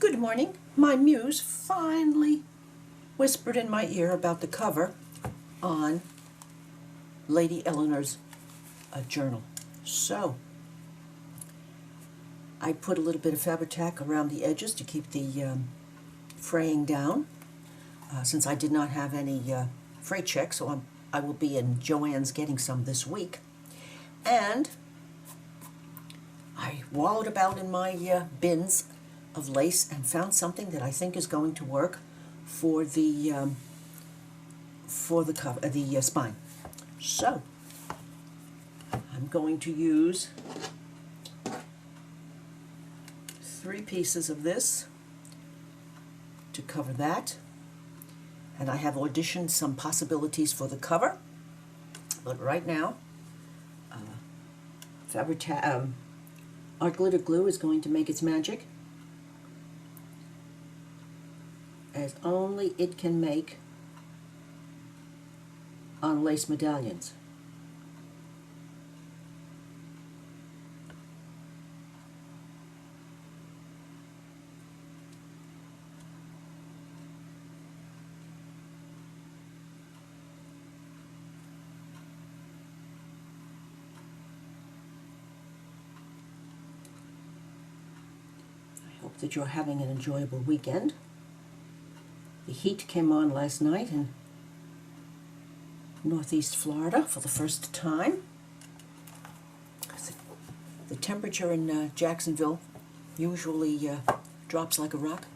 Good morning. My muse finally whispered in my ear about the cover on Lady Eleanor's journal. So, I put a little bit of Fabri-Tac around the edges to keep the fraying down, since I did not have any fray check, so I will be in Joann's getting some this week. And I wallowed about in my bins of lace and found something that I think is going to work for the cover, the spine. So I'm going to use 3 pieces of this to cover that, and I have auditioned some possibilities for the cover, but right now Fabri-Tac Art Glitter Glue is going to make its magic, as only it can make on lace medallions. I hope that you're having an enjoyable weekend. The heat came on last night in Northeast Florida for the first time. The temperature in Jacksonville usually drops like a rock.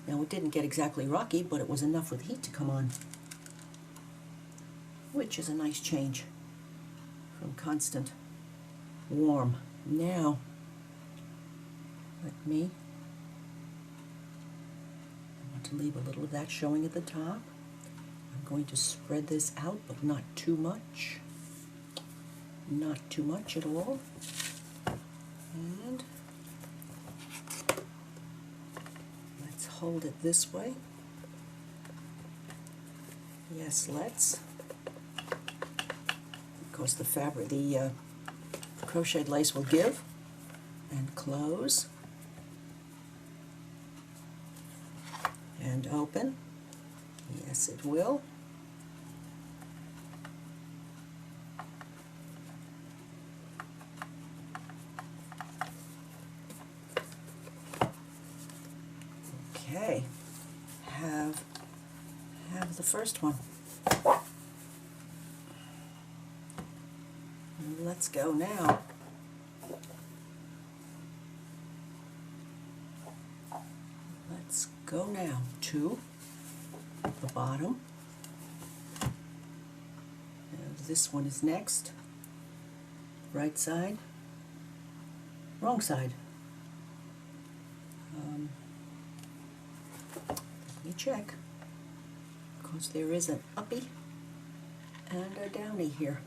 Now, it didn't get exactly rocky, but it was enough for the heat to come on, which is a nice change from constant warm. Now, to leave a little of that showing at the top. I'm going to spread this out, but not too much. Not too much at all. And let's hold it this way. Yes, let's. Of course, the fabric, the crocheted lace will give and close. And open. Yes, it will. Okay. Have the first one. Let's go now. Let's go now to the bottom. And this one is next. Right side. Wrong side. Let me check, because there is an uppy and a downy here.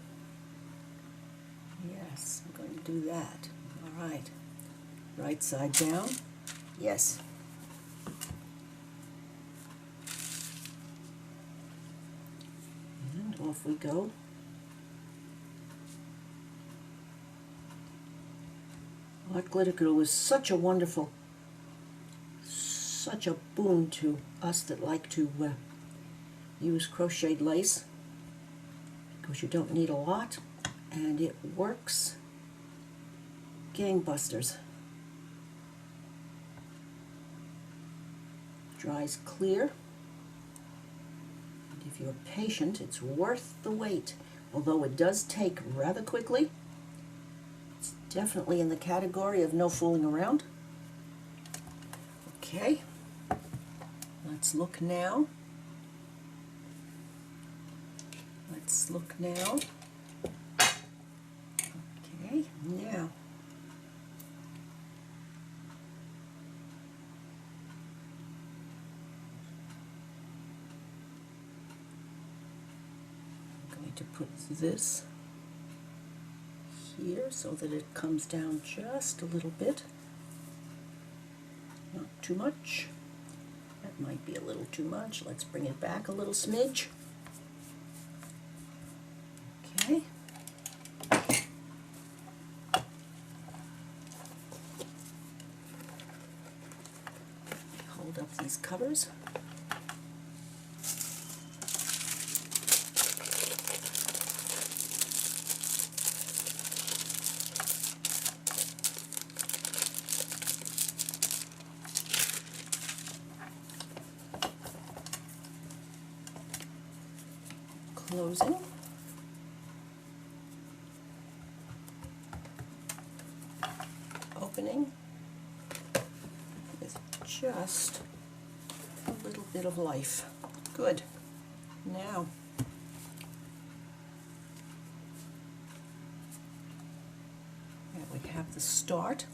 Yes, I'm going to do that. All right. Right side down. Yes. Off we go. Art Glitter Glue is such a wonderful, such a boon to us that like to use crocheted lace, because you don't need a lot, and it works gangbusters. Dries clear. If you're patient, it's worth the wait. Although it does take rather quickly, it's definitely in the category of no fooling around. Okay, let's look now. Let's look now. Okay, now. To put this here so that it comes down just a little bit, not too much. That might be a little too much. Let's bring it back a little smidge. Okay. fold up these covers. Closing. Opening with just a little bit of life. Good. Now, there we have the start,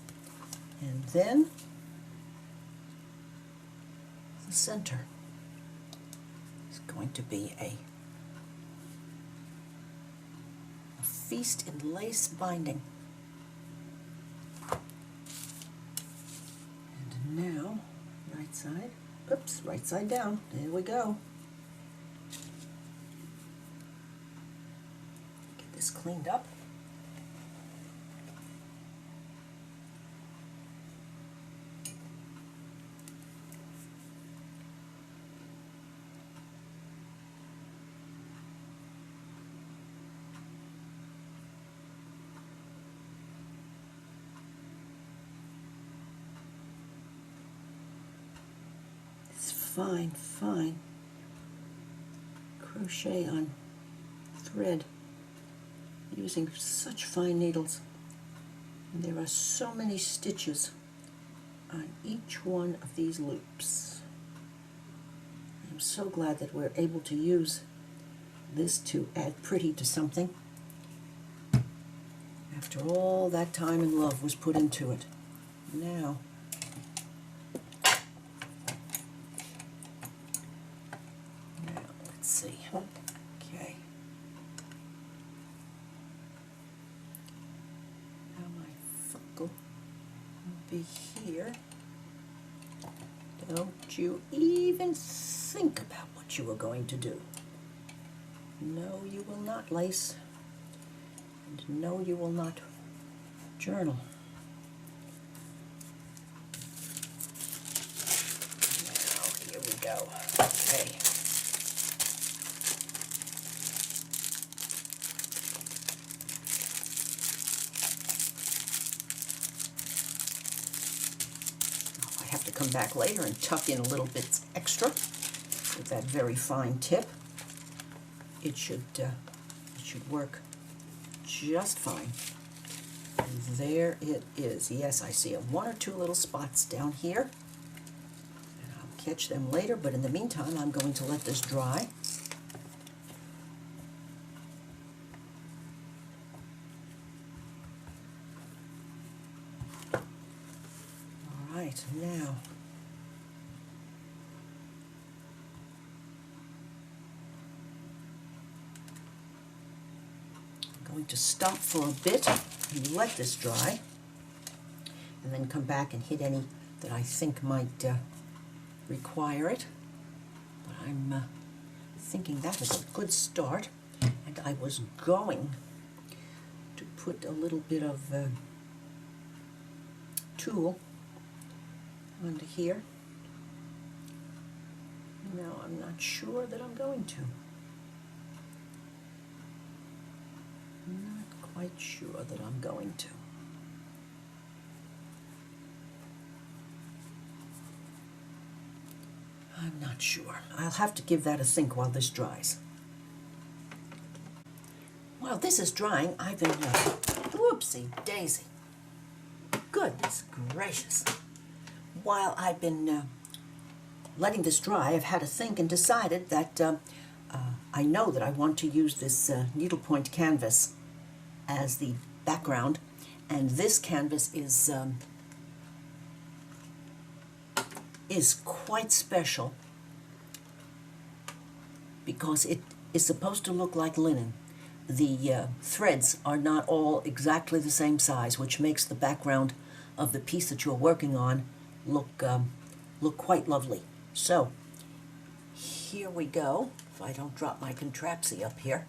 and then the center is going to be a feast in lace binding. And now, right side, oops, right side down, there we go. Get this cleaned up. Fine, fine crochet on thread using such fine needles. And there are so many stitches on each one of these loops. I'm so glad that we're able to use this to add pretty to something after all that time and love was put into it. Now, see. Okay. Now my focal will be here. Don't you even think about what you are going to do. No, you will not lace. And no, you will not journal. Now, here we go. Okay. Come back later and tuck in a little bit extra with that very fine tip. It should work just fine. And there it is. Yes, I see one or two little spots down here, and I'll catch them later. But in the meantime, I'm going to let this dry. Right, now I'm going to stop for a bit and let this dry, and then come back and hit any that I think might require it. But I'm thinking that is a good start, and I was going to put a little bit of tulle onto here. Now I'm not sure that I'm going to. Not quite sure that I'm going to. I'm not sure. I'll have to give that a think while this dries. While this is drying, I've been, whoopsie daisy. Goodness gracious. While I've been letting this dry, I've had to think and decided that I know that I want to use this needlepoint canvas as the background, and this canvas is quite special because it is supposed to look like linen. The threads are not all exactly the same size, which makes the background of the piece that you're working on look quite lovely. So here we go. If I don't drop my contrapsy up here.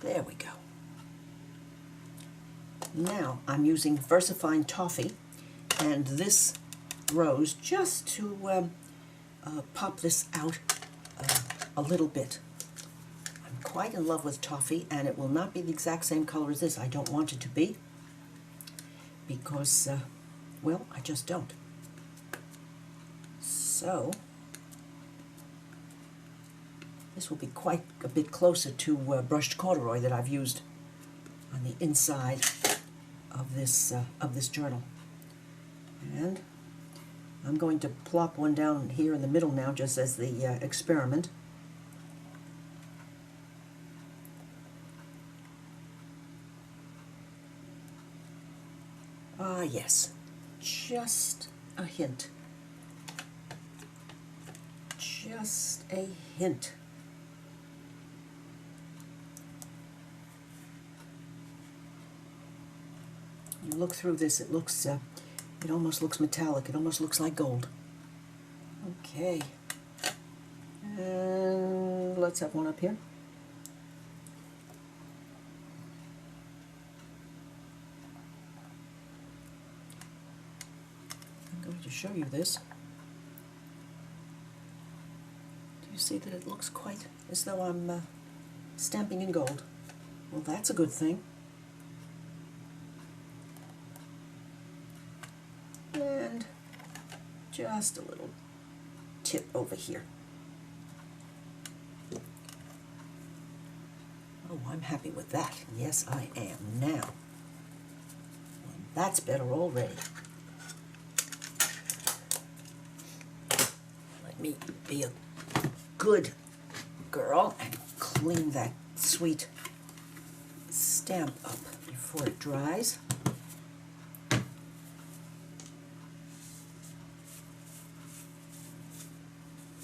There we go. Now I'm using VersaFine Toffee and this rose just to pop this out a little bit. I'm quite in love with toffee, and it will not be the exact same color as this. I don't want it to be, because, well, I just don't. So, this will be quite a bit closer to brushed corduroy that I've used on the inside of this journal. And I'm going to plop one down here in the middle now, just as the experiment. Ah, yes, just a hint. Just a hint. You look through this, it looks, it almost looks metallic. It almost looks like gold. Okay. And let's have one up here. I'm going to show you this. Do you see that it looks quite as though I'm stamping in gold? Well, that's a good thing. And just a little tip over here. Oh, I'm happy with that. Yes, I am now. And that's better already. Let me be a good girl and clean that sweet stamp up before it dries.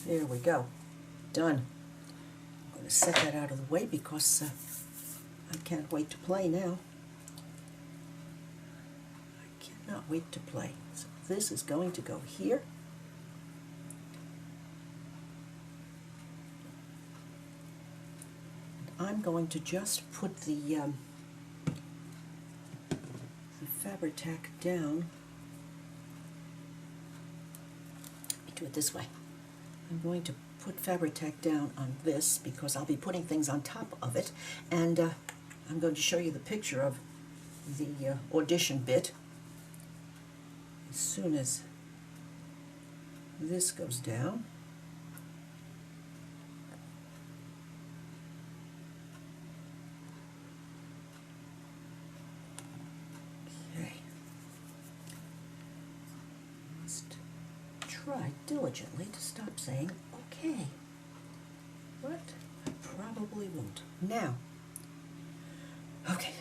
There we go. Done. I'm going to set that out of the way because I can't wait to play now. I cannot wait to play. So this is going to go here. And I'm going to just put the Fabri-Tac down. Let me do it this way. I'm going to put Fabri-Tac down on this because I'll be putting things on top of it, and I'm going to show you the picture of the audition bit as soon as this goes down. Okay. Must try diligently to stop saying okay, but I probably won't. Now, okay.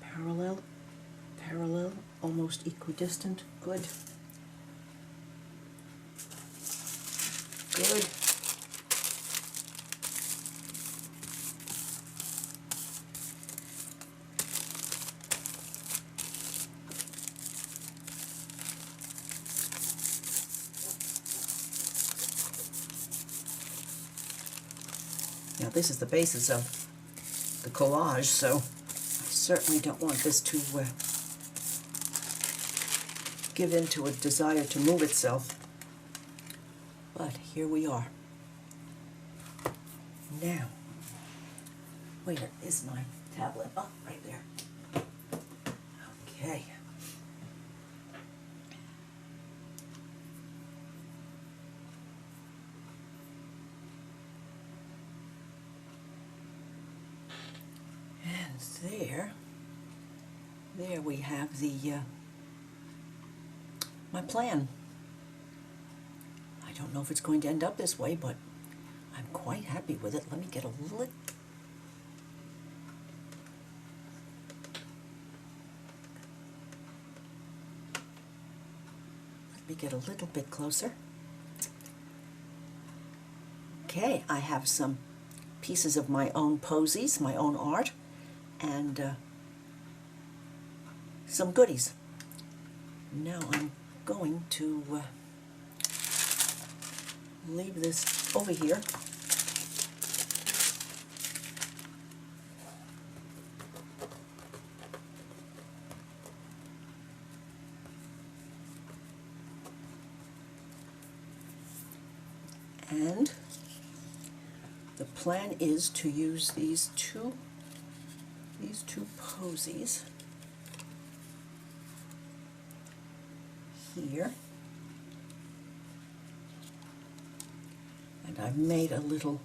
Parallel, parallel, almost equidistant. Good. Good. Now this is the basis of the collage, so I certainly don't want this to give in to a desire to move itself. But here we are. Now, where is my tablet? Oh, right there. Okay. There we have the my plan. I don't know if it's going to end up this way, but I'm quite happy with it. Let me get a little. Let me get a little bit closer. Okay, I have some pieces of my own posies, my own art, and some goodies. Now I'm going to leave this over here. And the plan is to use these two posies here. And I've made a little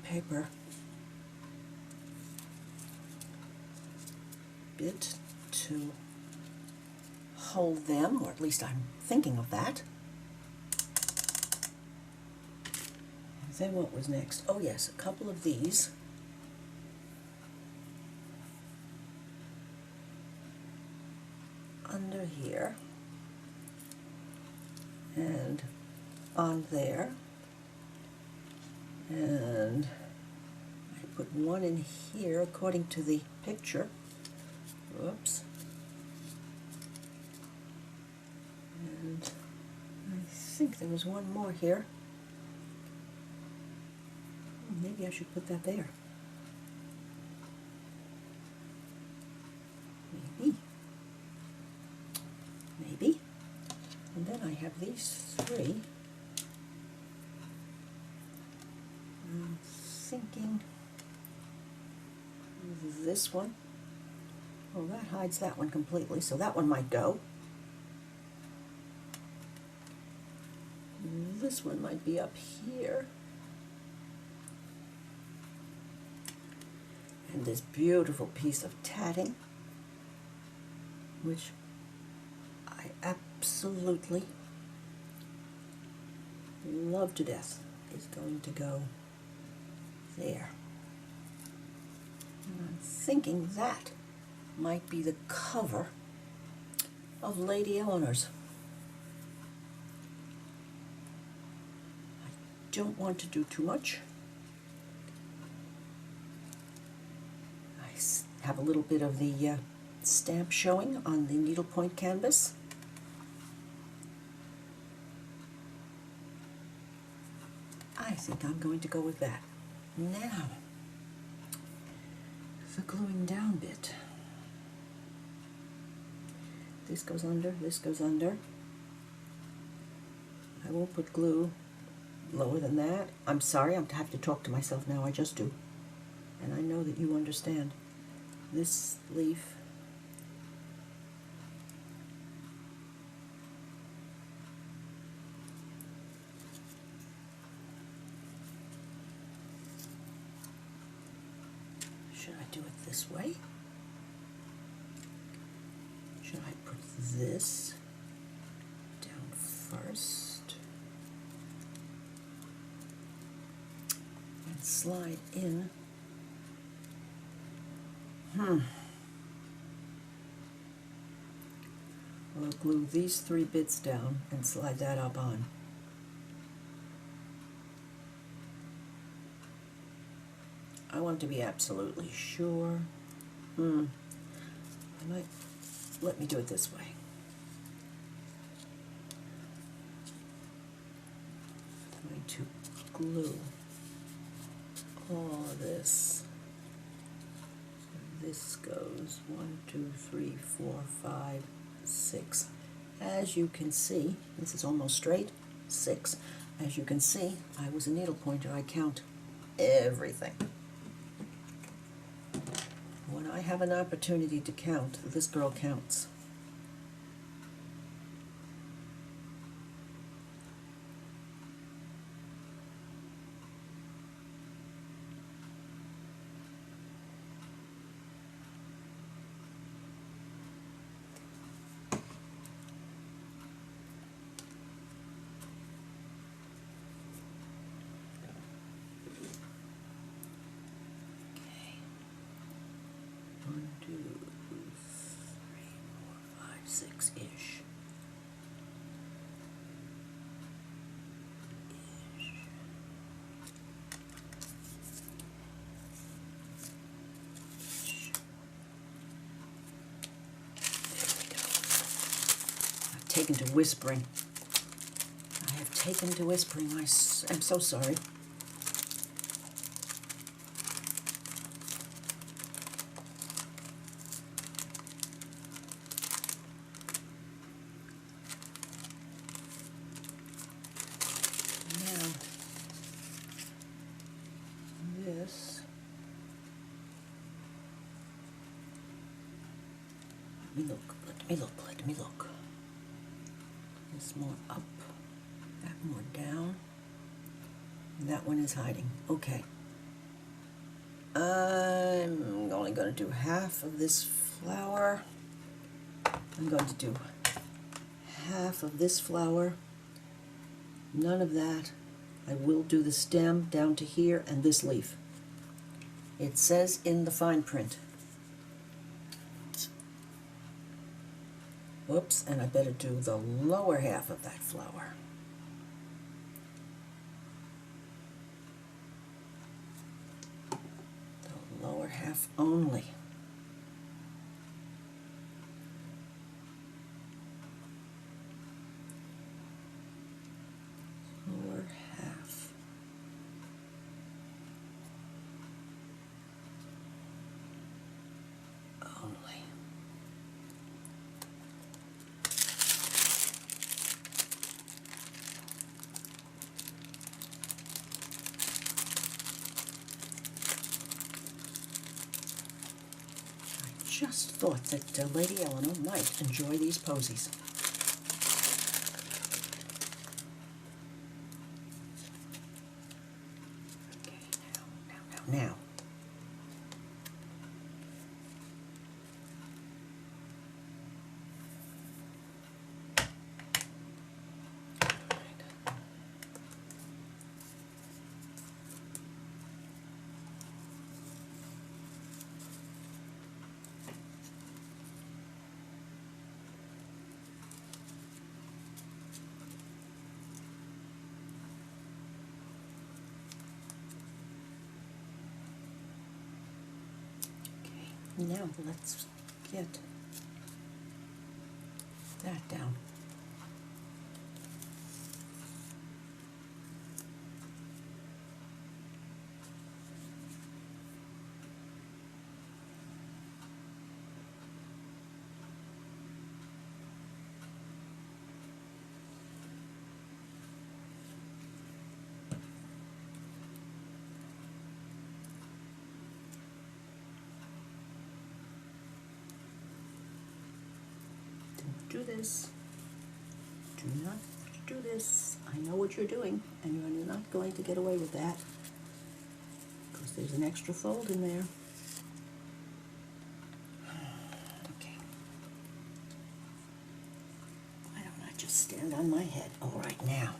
paper bit to hold them, or at least I'm thinking of that. And then what was next? Oh yes, a couple of these. Under here and on there, and I put one in here according to the picture. Whoops. And I think there was one more here. Maybe I should put that there. Maybe. And then I have these three. I'm thinking this one. Oh, that hides that one completely, so that one might go. This one might be up here. And this beautiful piece of tatting, which I absolutely love to death, is going to go there. And I'm thinking that might be the cover of Lady Eleanor's. I don't want to do too much. I have a little bit of the stamp showing on the needlepoint canvas. I think I'm going to go with that. Now, the gluing down bit. This goes under, this goes under. I won't put glue lower than that. I'm sorry, I have to talk to myself now, I just do. And I know that you understand. This leaf should I do it this way? Should I put this down first and slide in? I'll glue these three bits down and slide that up on. I want to be absolutely sure. I might let me do it this way. I'm going to glue all of this. This goes 1, 2, 3, 4, 5, 6. As you can see, this is almost straight, 6. As you can see, I was a needle pointer. I count everything. When I have an opportunity to count, this girl counts. Ish. taken to whispering. I have taken to whispering. I'm so sorry. Now, this. Let me look. This more up, that more down. And that one is hiding. Okay. I'm only going to do half of this flower. I'm going to do half of this flower. None of that. I will do the stem down to here and this leaf. It says in the fine print. Whoops, and I better do the lower half of that flower. The lower half only. Lower half. Only. Just thought that Lady Eleanor might enjoy these posies. Okay, now. Now let's get that down. Do this. Do not do this. I know what you're doing, and you're not going to get away with that because there's an extra fold in there. Okay. Why don't I just stand on my head? All right, now.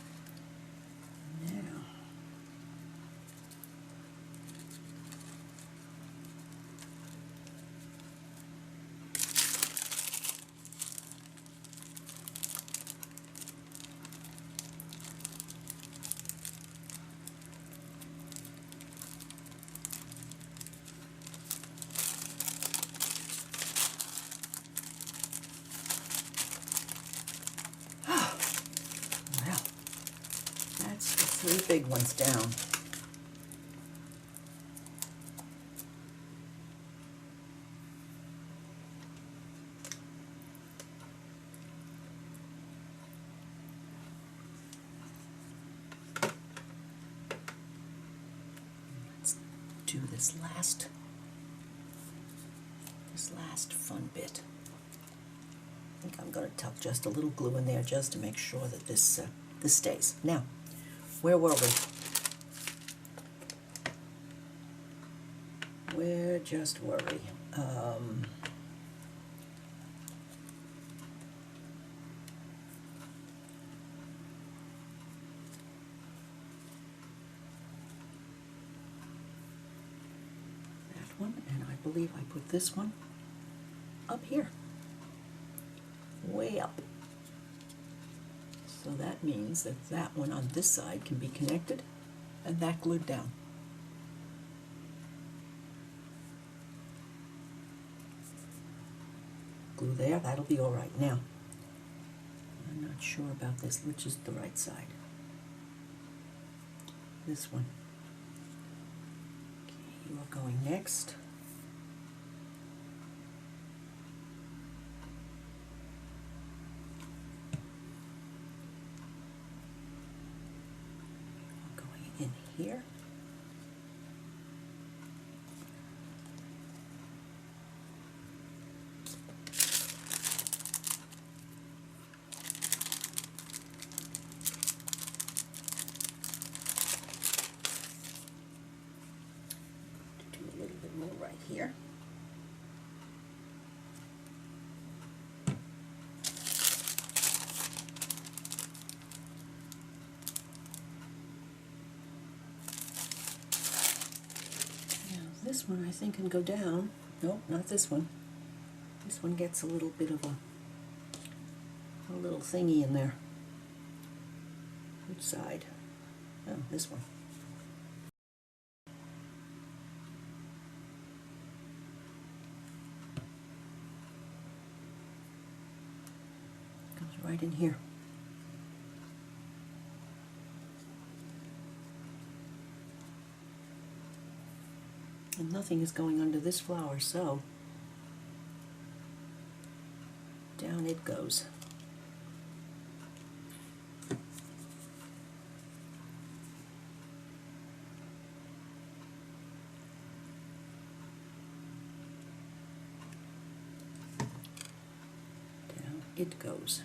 Three big ones down. Let's do this last fun bit. I think I'm going to tuck just a little glue in there just to make sure that this stays. Now, where were we? Where just were we? That one, and I believe I put this one up here. Way up. So that means that that one on this side can be connected and that glued down. Glue there, that'll be all right. Now, I'm not sure about this, which is the right side. This one. Okay, you are going next. Going in here. Right here. Now this one I think can go down. Nope, not this one. This one gets a little bit of a little thingy in there. Which side? Oh, this one. Right in here. And nothing is going under this flower, so down it goes. Down it goes.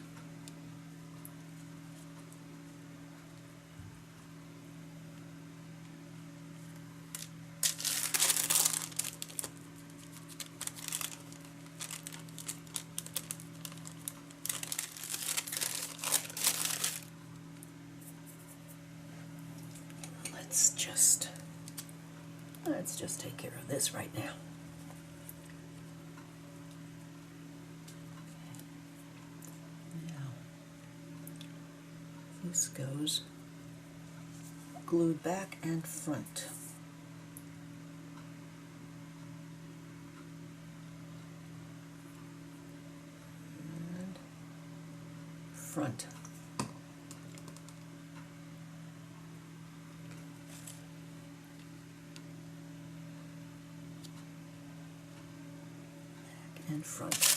Let's just take care of this right now. Now, this goes glued back and front. And front. And front.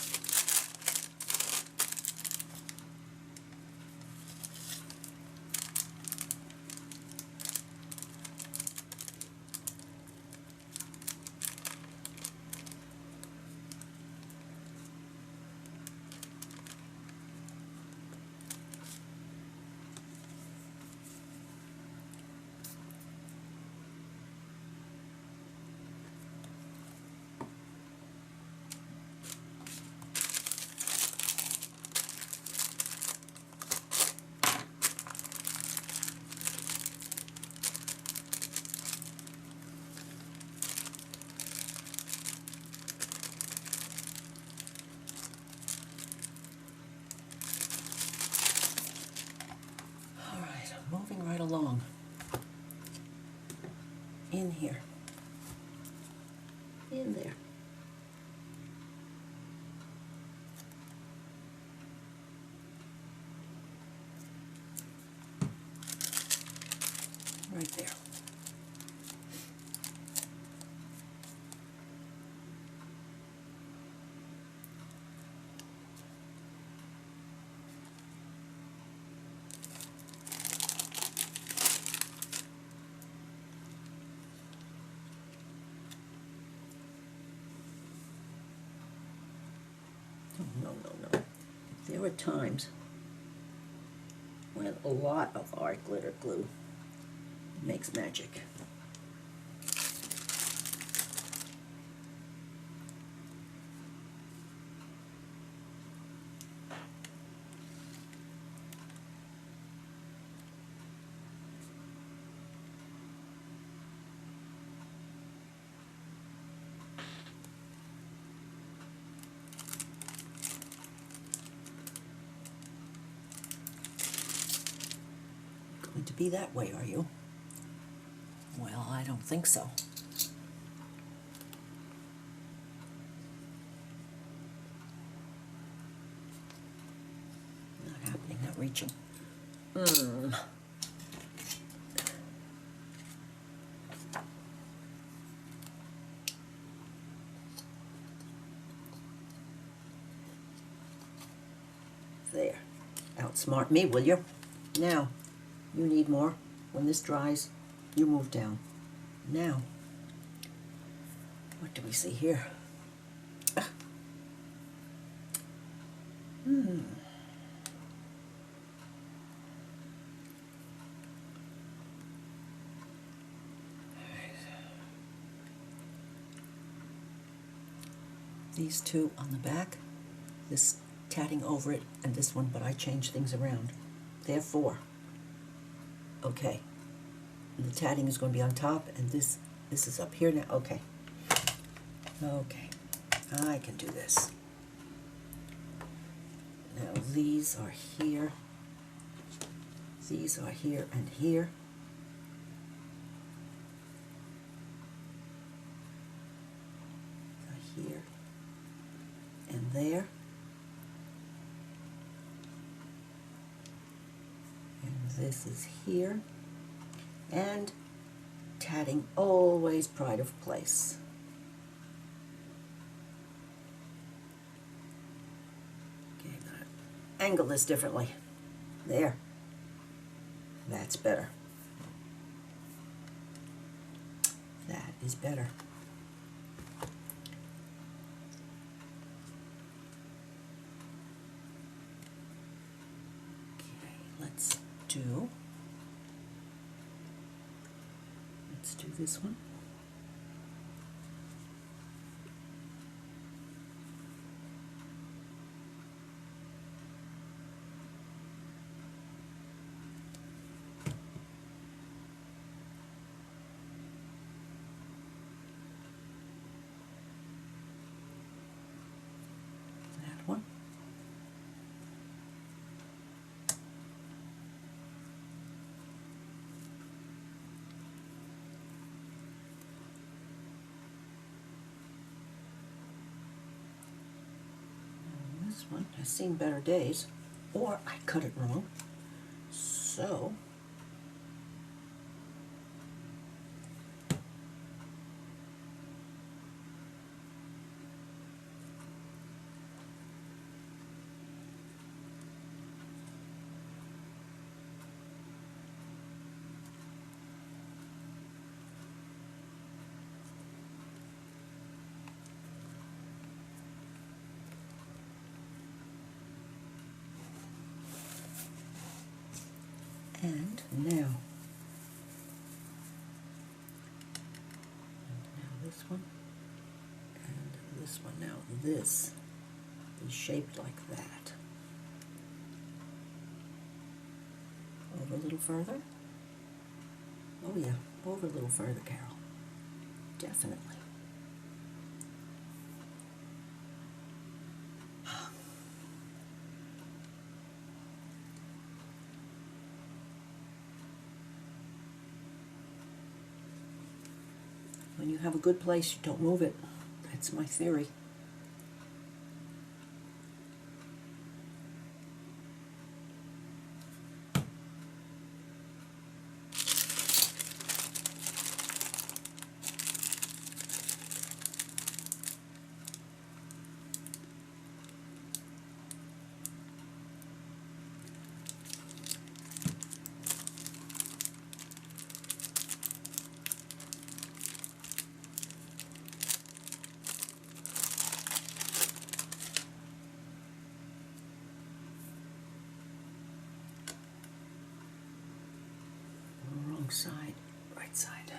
Moving right along. In here. In there. Right there. No. There are times when a lot of art glitter glue makes magic. Going to be that way, are you? Well, I don't think so. Not happening? Not reaching. There. Outsmart me, will you? Now, you need more. When this dries, you move down. Now, what do we see here? These two on the back, this tatting over it, and this one, but I changed things around. Therefore, okay, the tatting is going to be on top, and this is up here now. Okay, okay, I can do this. Now these are here, these are here and here. Here and there. And this is here. And tatting, always pride of place. Okay, I'm gonna angle this differently. There. That's better. That is better. Let's do this one. That one. This one has seen better days, or I cut it wrong. So and now this one and this one. Now this is shaped like that. Over a little further. Oh yeah, over a little further, Carol. Definitely. When you have a good place, you don't move it. That's my theory. Wrong side, right side.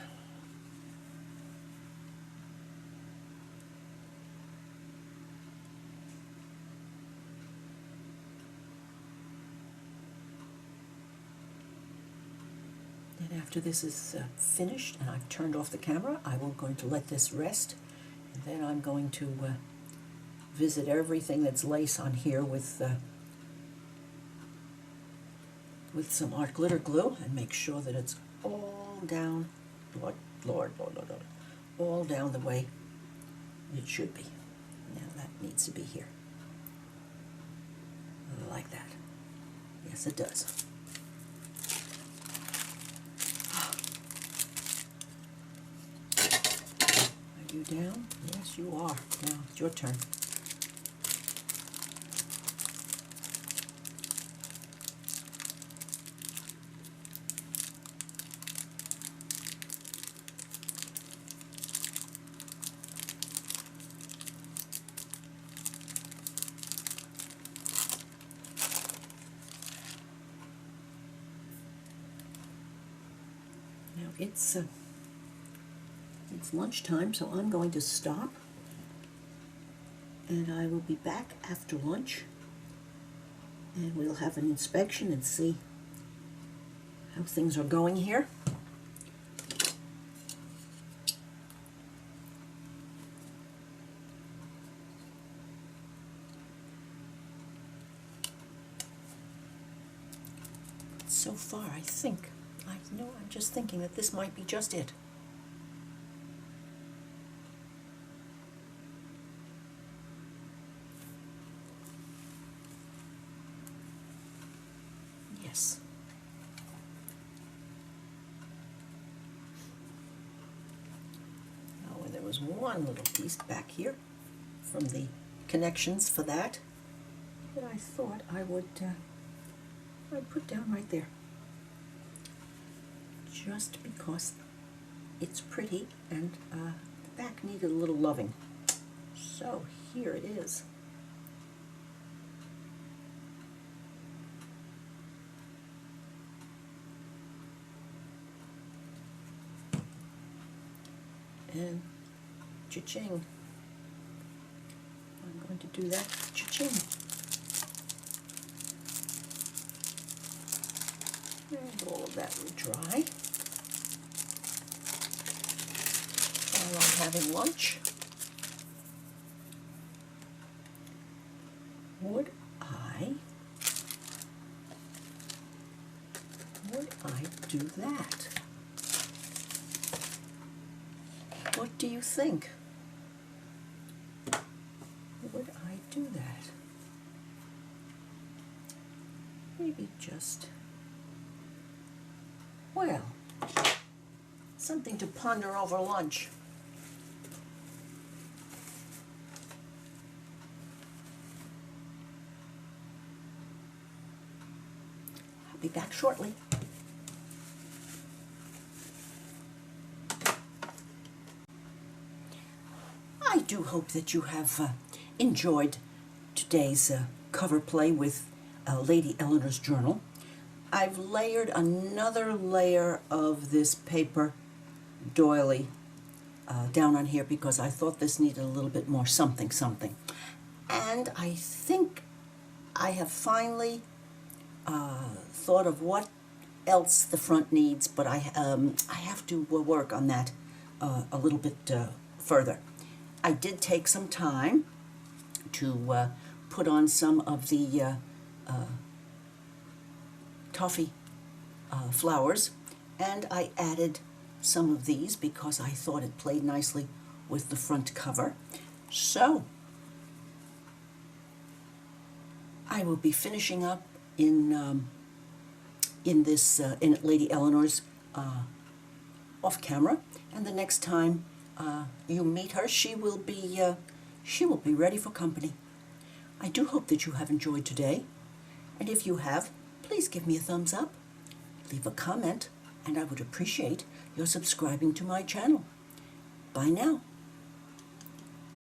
Then after this is finished and I've turned off the camera, I'm going to let this rest, and then I'm going to visit everything that's lace on here with some art glitter glue and make sure that it's all down, Lord, all down the way it should be. Now that needs to be here, like that. Yes, it does. Are you down? Yes, you are. Now it's your turn. Now it's lunchtime, so I'm going to stop, and I will be back after lunch, and we'll have an inspection and see how things are going here. So far, I'm just thinking that this might be just it. Yes. Oh, and there was one little piece back here from the connections for that I thought I'd put down right there. Just because it's pretty, and the back needed a little loving. So here it is. And cha-ching. I'm going to do that cha-ching. And all of that will dry while I'm having lunch. Would I do that? What do you think? Would I do that? Maybe just, well, something to ponder over lunch. I'll be back shortly. I do hope that you have enjoyed today's cover play with Lady Eleanor's journal. I've layered another layer of this paper doily down on here because I thought this needed a little bit more something. And I think I have finally thought of what else the front needs, but I have to work on that a little bit further. I did take some time to put on some of the toffee flowers, and I added some of these because I thought it played nicely with the front cover. So I will be finishing up in this in Lady Eleanor's off camera, and the next time you meet her, she will be ready for company. I do hope that you have enjoyed today, and if you have, please give me a thumbs up, leave a comment, and I would appreciate your subscribing to my channel. Bye now.